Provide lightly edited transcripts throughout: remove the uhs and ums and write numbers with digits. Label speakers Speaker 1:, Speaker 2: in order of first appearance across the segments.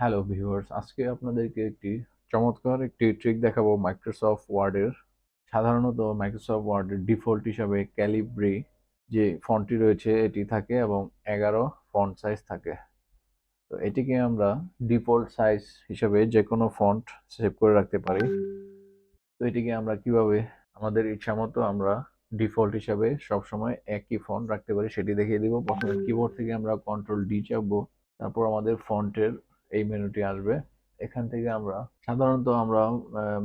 Speaker 1: Hello viewers, আজকে আপনাদেরকে চমৎকার একটি ট্রিক দেখাবো মাইক্রোসফট ওয়ার্ডের। সাধারণত মাইক্রোসফট ওয়ার্ডের ডিফল্ট হিসাবে ক্যালিব্রি যে ফন্টটি রয়েছে এটি থাকে এবং 11 ফন্ট সাইজ থাকে। তো এটিকে আমরা ডিফল্ট সাইজ হিসাবে যেকোনো ফন্ট সেভ করে রাখতে পারি। তো এটিকে আমরা কিভাবে আমাদের ইচ্ছামতো আমরা ডিফল্ট হিসাবে সবসময় একই ফন্ট রাখতে পারি সেটি দেখিয়ে দিব। প্রথমে কিবোর্ড থেকে আমরা কন্ট্রোল ডি চাপবো, তারপর আমাদের ফন্টের এই মেনুটি আসবে। এখান থেকে আমরা সাধারণত আমরা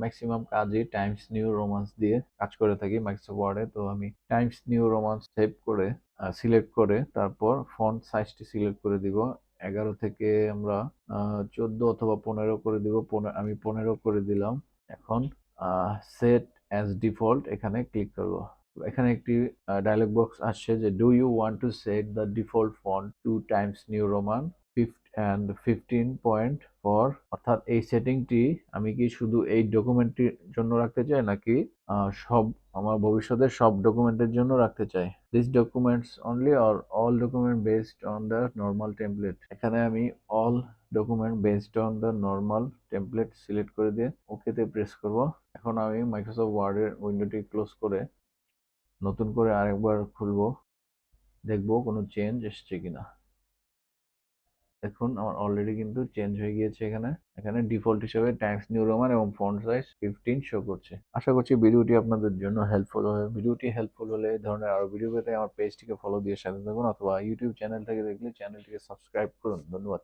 Speaker 1: ম্যাক্সিমাম কাজই টাইমস নিউ রোমান্স দিয়ে কাজ করে থাকি মাইক্রোসফট ওয়ার্ডে। তো আমি টাইমস নিউ রোমান্স সেভ করে সিলেক্ট করে তারপর ফন্ট সাইজটি সিলেক্ট করে দিব। 11 থেকে আমরা 14 অথবা 15 করে দিব। আমি 15 করে দিলাম। এখন সেট অ্যাজ ডিফল্ট এখানে ক্লিক করব। এখানে একটি ডায়লগ বক্স আসছে যে do you want to set the default font to Times New Roman 15 point for, অর্থাৎ এই সেটিংটি আমি কি শুধু এই ডকুমেন্টটির জন্য রাখতে চাই নাকি সব আমার ভবিষ্যতের সব ডকুমেন্টের জন্য রাখতে চাই। This documents only or all document based on the normal template. এখানে আমি all document based on the normal template select করে দিয়ে ওকেতে প্রেস করব। এখন আমি মাইক্রোসফট ওয়ার্ডের উইন্ডোটি ক্লোজ করে নতুন করে আরেকবার খুলবো, দেখবো কোনো চেঞ্জ এসছে কিনা। দেখুন আমার অলরেডি কিন্তু চেঞ্জ হয়ে গিয়েছে। এখানে এখানে ডিফল্ট হিসেবে টাইমস নিউ রোমান এবং ফন্ট সাইজ 15 শো করছে। আশা করছি ভিডিওটি আপনাদের জন্য হেল্পফুল হবে। ভিডিওটি হেল্পফুল হলে এই ধরনের আরো ভিডিও পেতে আমার পেজটিকে ফলো দিয়ে সাথে থাকুন, অথবা ইউটিউব চ্যানেল থেকে দেখলে চ্যানেলটিকে সাবস্ক্রাইব করুন। ধন্যবাদ।